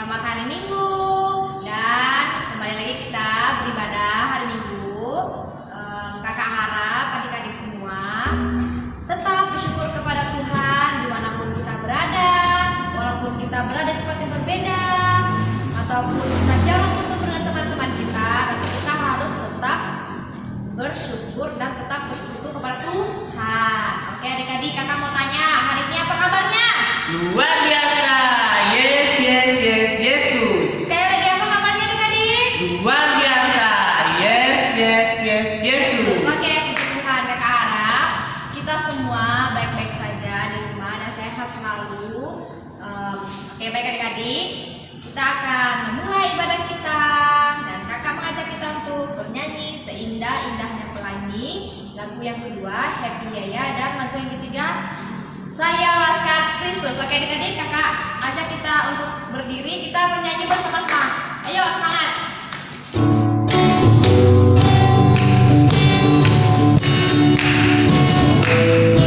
Selamat hari Minggu. Dan kembali lagi kita beribadah hari Minggu. Kakak harap adik-adik semua tetap bersyukur kepada Tuhan dimanapun kita berada, walaupun kita berada di tempat yang berbeda, ataupun kita jarang bertemu dengan teman-teman kita, tapi kita harus tetap bersyukur dan tetap bersekutu kepada Tuhan. Oke adik-adik, kakak mau tanya, hari ini apa kabarnya? Luar biasa. Yes, yes, yes, Yesus. Sekali lagi, apa kabarnya adik-adik? Luar biasa. Yes, yes, yes, Yesus. Oke, puji Tuhan, kakak harap kita semua baik-baik saja di rumah dan sehat selalu. Oke, baik adik-adik, kita akan memulai ibadah kita dan kakak mengajak kita untuk bernyanyi seindah-indahnya pelangi. Lagu yang kedua Happy Yaya, dan lagu yang ketiga Saya Laskar Kristus. Oke adik-adik, kakak ajak kita untuk berdiri, kita bernyanyi bersama-sama. Ayo semangat. Yes.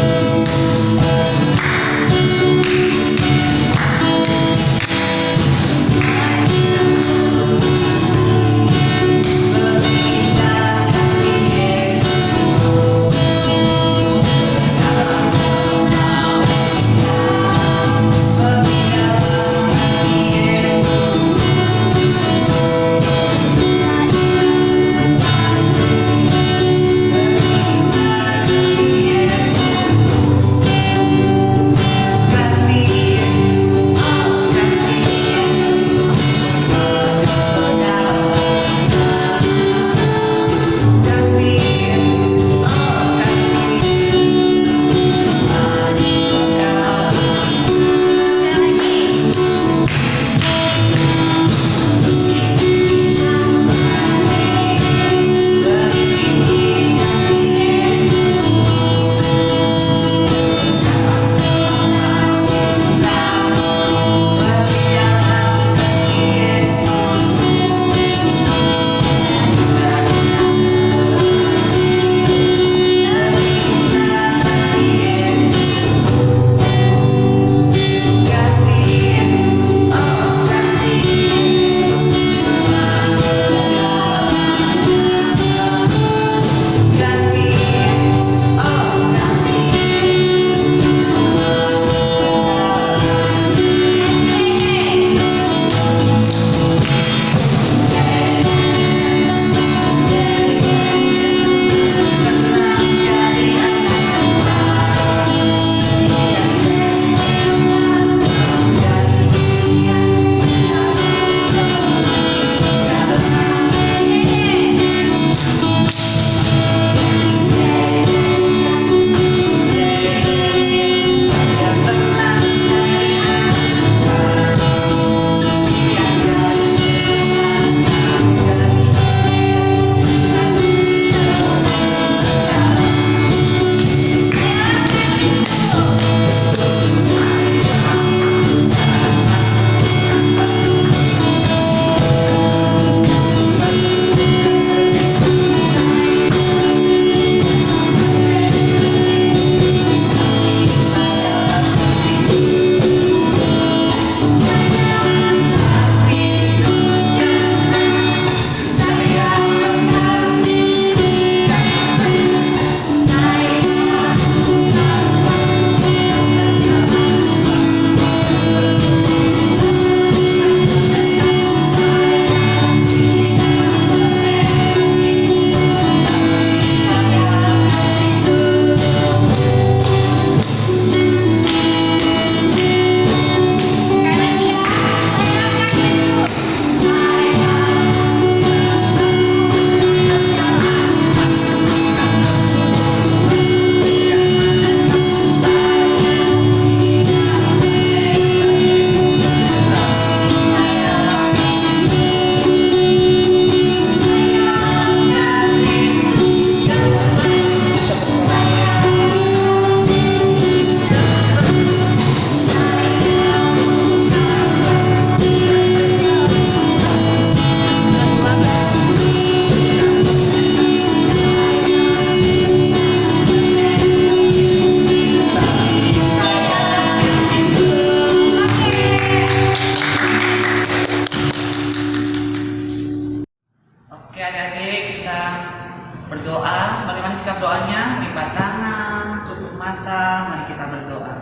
lipat tangan, tutup mata, mari kita berdoa.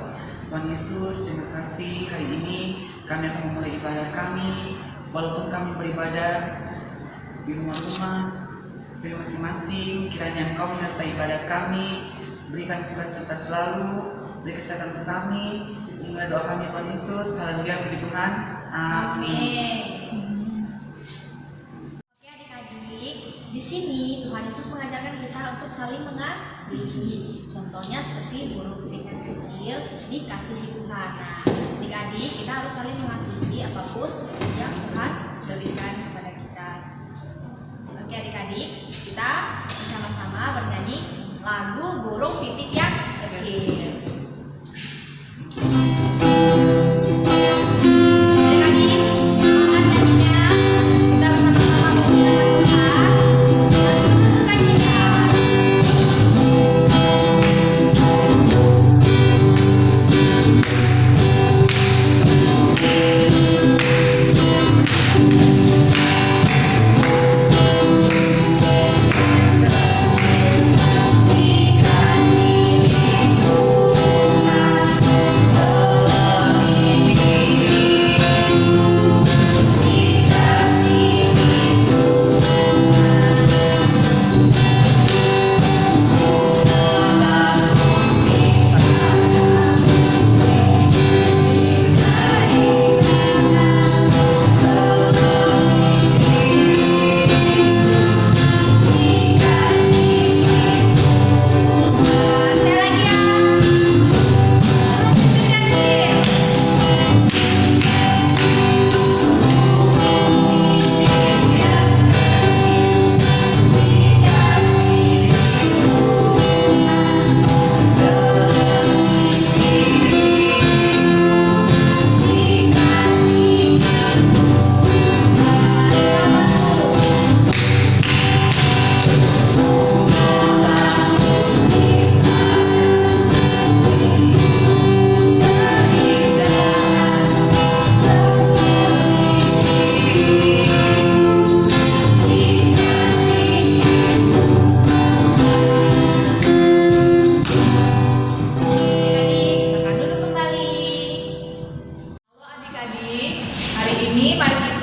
Tuhan Yesus, terima kasih hari ini kami akan memulai ibadah kami. Walaupun kami beribadah di rumah-rumah, di masing-masing, kiranya Engkau menyertai ibadah kami, berikan sukacita selalu, beri kesehatan untuk kami. Inilah doa kami Tuhan Yesus. Haleluya, puji Tuhan. Amin. Oke adik-adik, di sini Tuhan Yesus mengajarkan kita untuk saling mengasihi. Contohnya seperti burung pelikan kecil dikasihi Tuhan. Nah, adik-adik kita harus saling mengasihi apapun yang Tuhan berikan kepada kita. Oke adik-adik, kita bersama-sama bernyanyi lagu burung pipit yang kecil.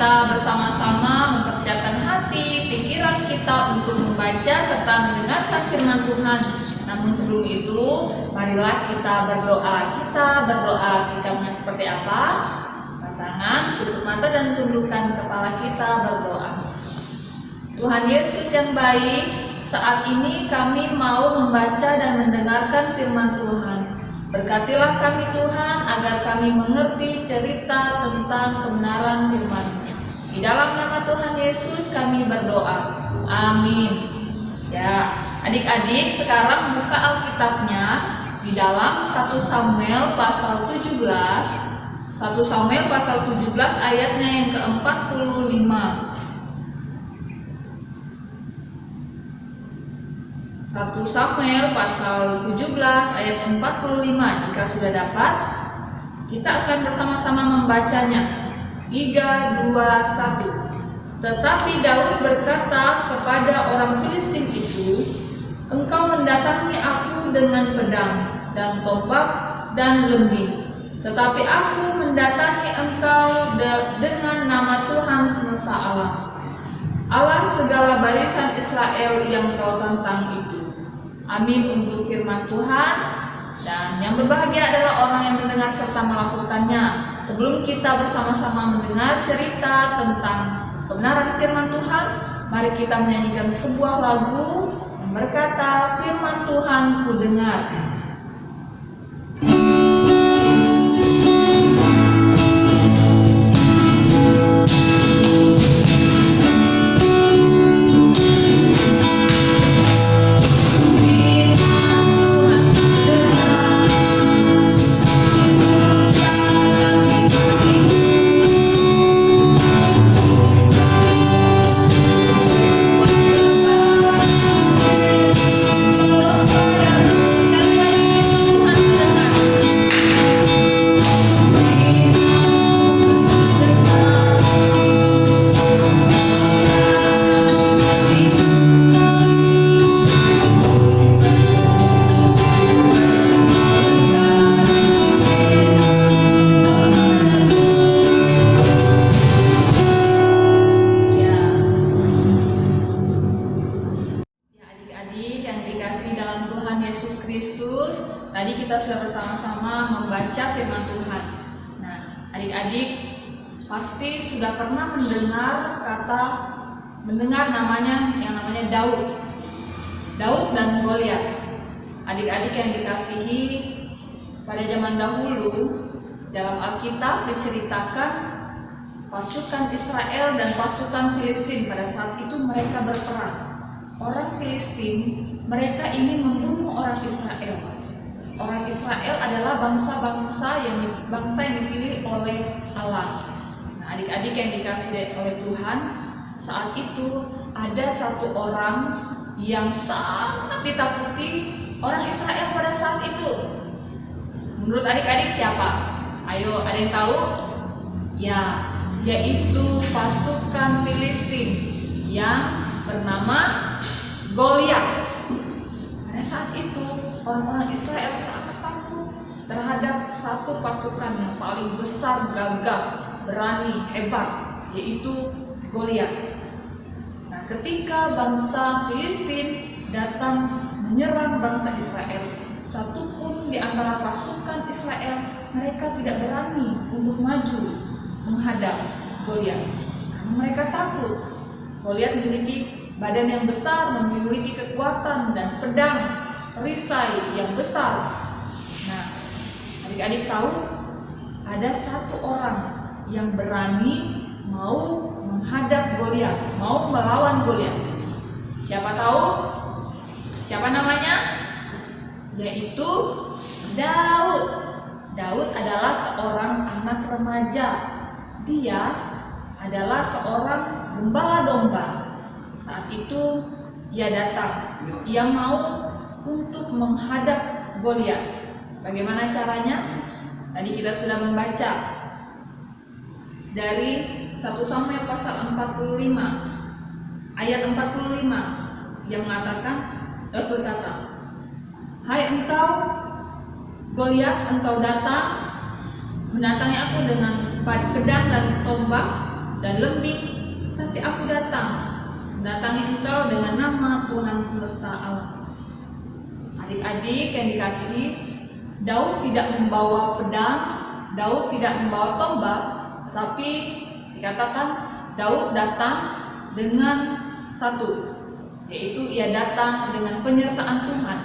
Bersama-sama mempersiapkan hati, pikiran kita untuk membaca serta mendengarkan firman Tuhan. Namun sebelum itu, marilah kita berdoa. Kita berdoa sikapnya seperti apa? Angkat tangan, tutup mata dan tundukkan kepala kita berdoa. Tuhan Yesus yang baik, saat ini kami mau membaca dan mendengarkan firman Tuhan. Berkatilah kami Tuhan agar kami mengerti cerita tentang kebenaran firman-Mu. Di dalam nama Tuhan Yesus kami berdoa. Amin. Ya, adik-adik sekarang buka Alkitabnya di dalam 1 Samuel pasal 17. 1 Samuel pasal 17 ayatnya yang ke-45. 1 Samuel pasal 17 ayat 45. Jika sudah dapat, kita akan bersama-sama membacanya. 3, 2, 1. Tetapi Daud berkata kepada orang Filistin itu, "Engkau mendatangi aku dengan pedang dan tombak dan lembing, tetapi aku mendatangi engkau dengan nama Tuhan semesta alam, Allah segala barisan Israel yang kau tantang itu." Amin untuk firman Tuhan. Dan yang berbahagia adalah orang yang mendengar serta melakukannya. Sebelum kita bersama-sama mendengar cerita tentang kebenaran firman Tuhan, mari kita menyanyikan sebuah lagu yang berkata, "Firman Tuhan ku dengar." Sekali lagi Kristus. Tadi kita sudah bersama-sama membaca firman Tuhan. Nah, adik-adik pasti sudah pernah mendengar namanya Daud. Daud dan Goliat. Adik-adik yang dikasihi, pada zaman dahulu dalam Alkitab diceritakan pasukan Israel dan pasukan Filistin pada saat itu mereka berperang. Orang Filistin mereka ingin membunuh orang Israel. Orang Israel adalah bangsa yang dipilih oleh Allah. Nah, adik-adik yang dikasihi oleh Tuhan, saat itu ada satu orang yang sangat ditakuti orang Israel pada saat itu. Menurut adik-adik siapa? Ayo, ada yang tahu? Ya, yaitu pasukan Filistin yang bernama Goliat. Pada saat itu orang-orang Israel sangat takut terhadap satu pasukan yang paling besar, gagah, berani, hebat, yaitu Goliat. Nah, ketika bangsa Filistin datang menyerang bangsa Israel, satu pun di antara pasukan Israel mereka tidak berani untuk maju menghadap Goliat karena mereka takut. Goliat memiliki badan yang besar, memiliki kekuatan dan pedang perisai yang besar. Nah, adik-adik tahu ada satu orang yang berani mau menghadap Goliat, mau melawan Goliat. Siapa tahu? Siapa namanya? Yaitu Daud. Daud adalah seorang anak remaja. Dia adalah seorang gembala domba. Saat itu ia datang, ia mau untuk menghadap Goliat. Bagaimana caranya? Tadi kita sudah membaca dari 1 Samuel pasal 45 ayat 45 yang mengatakan, Daud berkata, "Hai engkau Goliat, engkau datang mendatangi aku dengan pedang dan tombak dan lembing, tapi aku datang mendatangi engkau dengan nama Tuhan semesta alam." Adik-adik yang dikasihi, Daud tidak membawa pedang, Daud tidak membawa tombak, tetapi dikatakan Daud datang dengan satu, yaitu ia datang dengan penyertaan Tuhan.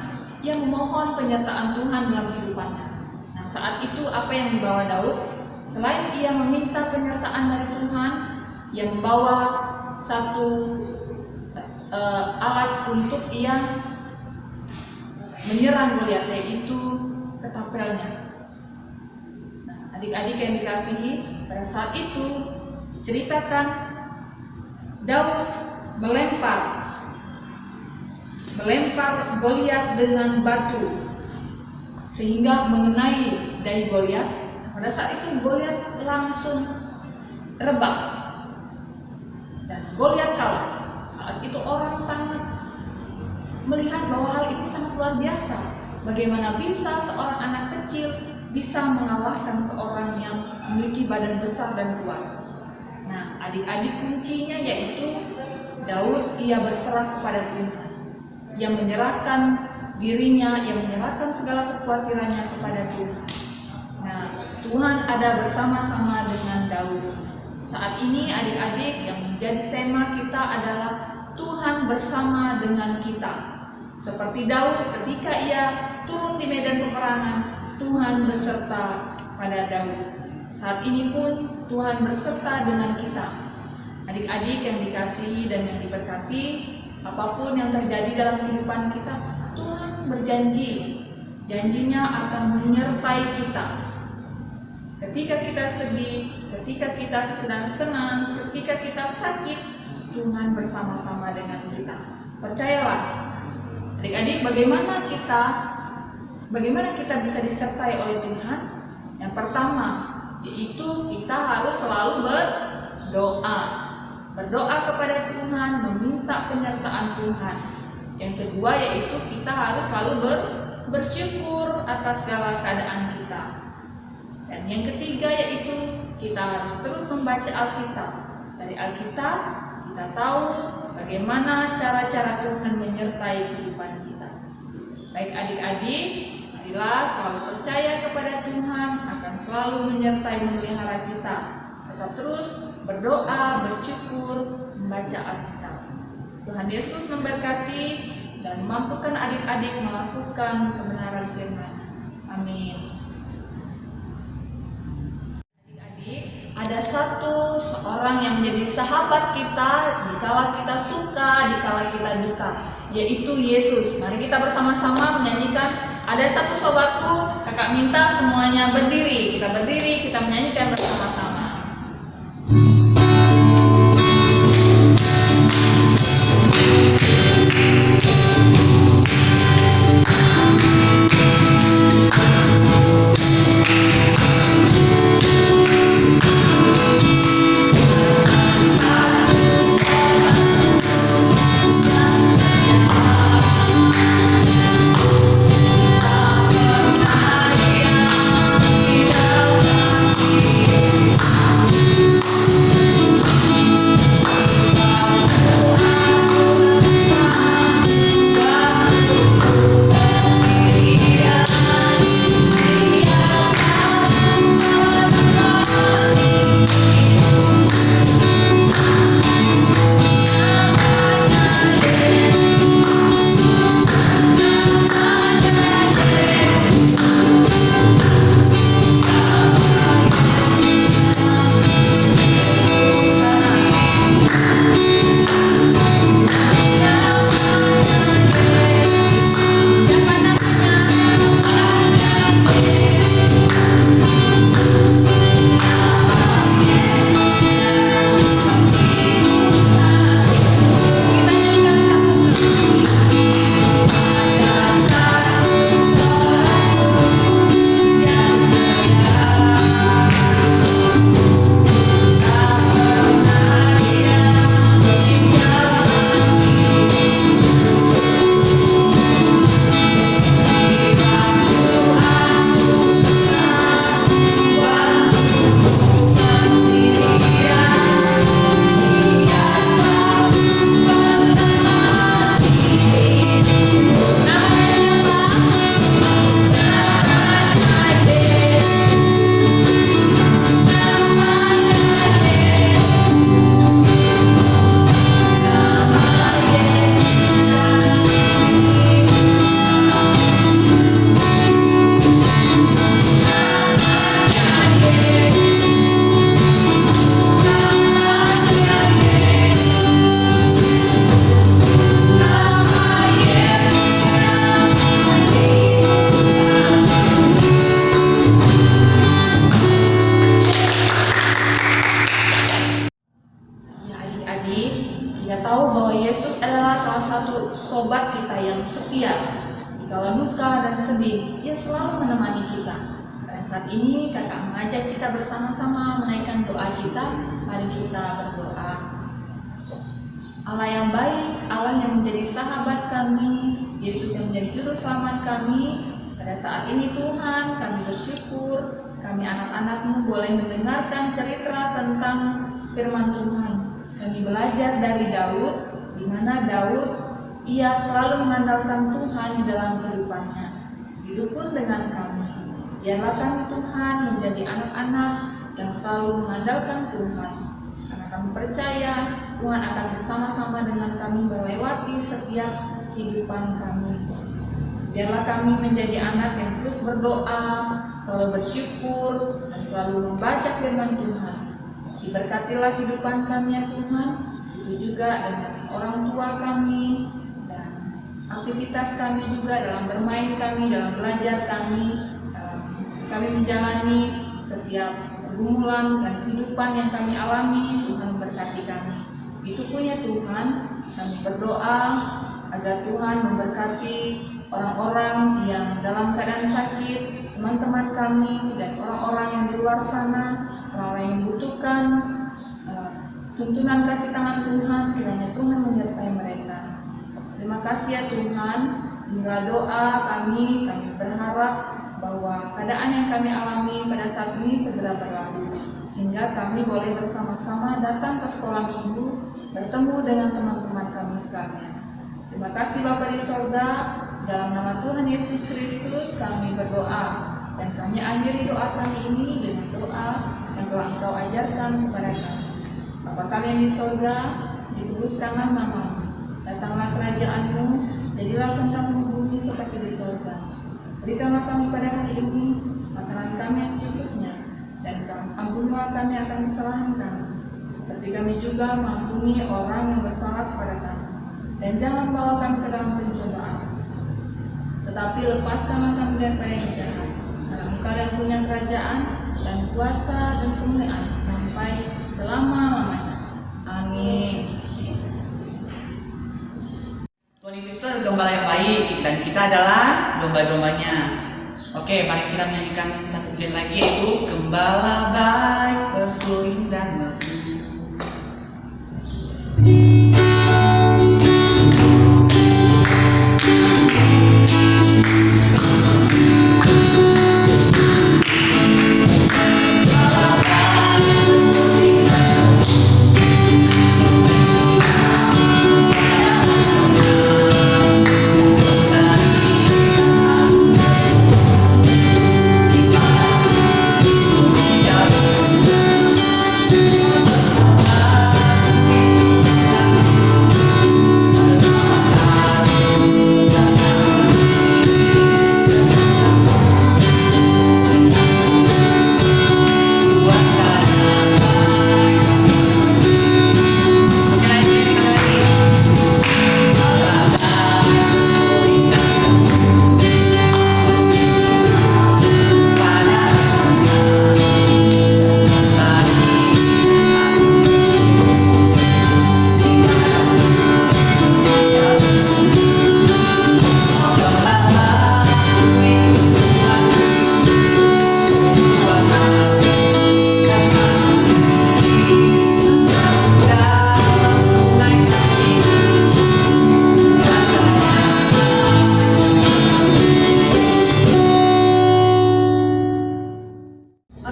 Ia memohon penyertaan Tuhan dalam kehidupannya. Nah, saat itu apa yang dibawa Daud? Selain ia meminta penyertaan dari Tuhan, ia membawa satu alat untuk ia menyerang Goliat, yaitu ketapelnya. Nah, adik-adik yang dikasihi, pada saat itu ceritakan Daud melempar Goliat dengan batu sehingga mengenai dahi Goliat. Pada saat itu Goliat langsung rebah dan Goliat kalah. Saat itu orang sangat melihat bahwa hal ini sangat luar biasa. Bagaimana bisa seorang anak kecil bisa mengalahkan seorang yang memiliki badan besar dan kuat. Nah, adik-adik, kuncinya yaitu Daud ia berserah kepada Tuhan. Ia menyerahkan dirinya, ia menyerahkan segala kekhawatirannya kepada Tuhan. Nah, Tuhan ada bersama-sama dengan Daud. Saat ini adik-adik, yang menjadi tema kita adalah Tuhan bersama dengan kita. Seperti Daud ketika ia turun di medan peperangan, Tuhan beserta pada Daud. Saat ini pun Tuhan beserta dengan kita. Adik-adik yang dikasihi dan yang diberkati, apapun yang terjadi dalam kehidupan kita, Tuhan berjanji, janjinya akan menyertai kita. Ketika kita sedih, ketika kita sedang senang, ketika kita sakit, Tuhan bersama-sama dengan kita. Percayalah, adik-adik, bagaimana kita bisa disertai oleh Tuhan? Yang pertama, yaitu kita harus selalu berdoa. Berdoa kepada Tuhan, meminta penyertaan Tuhan. Yang kedua yaitu kita harus selalu bersyukur atas segala keadaan kita. Dan yang ketiga yaitu kita harus terus membaca Alkitab. Dari Alkitab kita tahu bagaimana cara-cara Tuhan menyertai kehidupan kita. Baik adik-adik, marilah selalu percaya kepada Tuhan akan selalu menyertai memelihara kita. Tetap terus berdoa, bersyukur, membaca Alkitab. Tuhan Yesus memberkati dan mampukan adik-adik melakukan kebenaran firman. Amin. Adik-adik, ada seorang yang menjadi sahabat kita dikala kita suka, dikala kita duka, yaitu Yesus. Mari kita bersama-sama menyanyikan Ada Satu Sobatku. Kakak minta semuanya berdiri. Kita berdiri, kita menyanyikan bersama-sama. Kita tahu bahwa Yesus adalah salah satu sobat kita yang setia. Dikala duka dan sedih, Ia selalu menemani kita. Pada saat ini, kakak mengajak kita bersama-sama menaikkan doa kita. Mari kita berdoa. Allah yang baik, Allah yang menjadi sahabat kami, Yesus yang menjadi juru selamat kami. Pada saat ini Tuhan, kami bersyukur, kami anak-anak-Mu boleh mendengarkan cerita tentang firman Tuhan. Kami belajar dari Daud, di mana Daud ia selalu mengandalkan Tuhan di dalam kehidupannya. Begitu pun dengan kami. Biarlah kami Tuhan menjadi anak-anak yang selalu mengandalkan Tuhan. Karena kami percaya Tuhan akan bersama-sama dengan kami melewati setiap kehidupan kami. Biarlah kami menjadi anak yang terus berdoa, selalu bersyukur, dan selalu membaca firman Tuhan. Diberkatilah kehidupan kami ya Tuhan, itu juga dengan orang tua kami dan aktivitas kami juga dalam bermain kami, dalam belajar kami menjalani setiap pergumulan dan kehidupan yang kami alami. Tuhan berkati kami. Itu pun ya Tuhan, kami berdoa agar Tuhan memberkati orang-orang yang dalam keadaan sakit, teman-teman kami dan orang-orang yang di luar sana, orang-orang yang membutuhkan tuntunan kasih tangan Tuhan. Kiranya Tuhan menyertai mereka. Terima kasih ya Tuhan. Inilah doa kami berharap bahwa keadaan yang kami alami pada saat ini segera berlalu, sehingga kami boleh bersama-sama datang ke sekolah minggu, bertemu dengan teman-teman kami sekalian. Terima kasih Bapa di sorga. dalam nama Tuhan Yesus Kristus kami berdoa, dan kami akhiri doa kami ini dengan doa yang telah Engkau ajarkan kepada kami. Bapa kami yang di sorga, dikuduskanlah namamu, datanglah kerajaan-Mu, jadilah kehendak-Mu di bumi seperti di sorga. Berikanlah kami pada hari ini makanan kami yang cukupnya, dan ampunilah kami akan kesalahan kami, seperti kami juga mengampuni orang yang bersalah kepada kami. Dan jangan bawa kami ke dalam pencobaan, tetapi lepaskanlah kami daripada yang jahat. Karena Engkau yang punya kerajaan dan kuasa dan kemuliaan sampai selama-lamanya. Amin. Tuhan Yesus itu adalah gembala yang baik dan kita adalah domba-dombanya. Oke, mari kita menyanyikan satu pujian lagi, yaitu Gembala baik, bersuling dan merdu.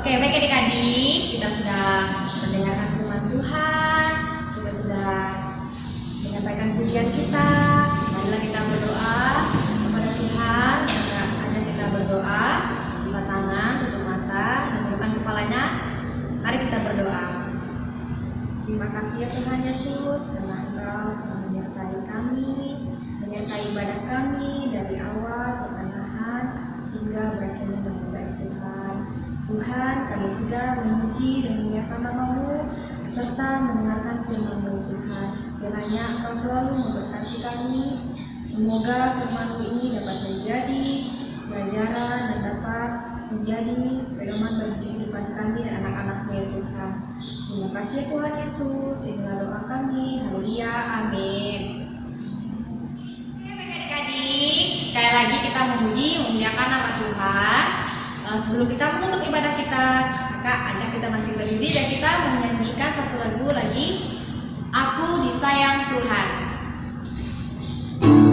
Oke, baik adik-adik, kita sudah mendengarkan firman Tuhan, kita sudah menyampaikan pujian kita. Marilah kita berdoa kepada Tuhan. Ajak kita berdoa, buka tangan, tutup mata, dan tundukkan kepalanya. Mari kita berdoa. Terima kasih ya Tuhan Yesus, karena Engkau sudah menyertai kami, menyertai ibadah kami dari awal, pertengahan, hingga berakhirnya dengan baik Tuhan. Tuhan, kami sudah memuji dan memuliakan nama-Mu serta mendengarkan firman-Mu Tuhan. Kiranya Engkau selalu memberkati kami. Semoga firman-Mu ini dapat menjadi pelajaran dan dapat menjadi pedoman bagi kehidupan kami dan anak-anak-Mu ya Tuhan. Terima kasih ya Tuhan Yesus. Inilah doa kami. Haleluya. Amin. Oke, baik adik-adik, sekali lagi kita memuji, memuliakan nama Tuhan. Sebelum kita menutup ibadah kita, kakak ajak kita bangkit berdiri dan kita menyanyikan satu lagu lagi, Aku Disayang Tuhan. Sayang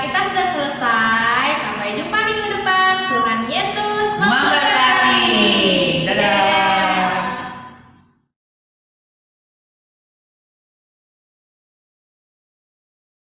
kita sudah selesai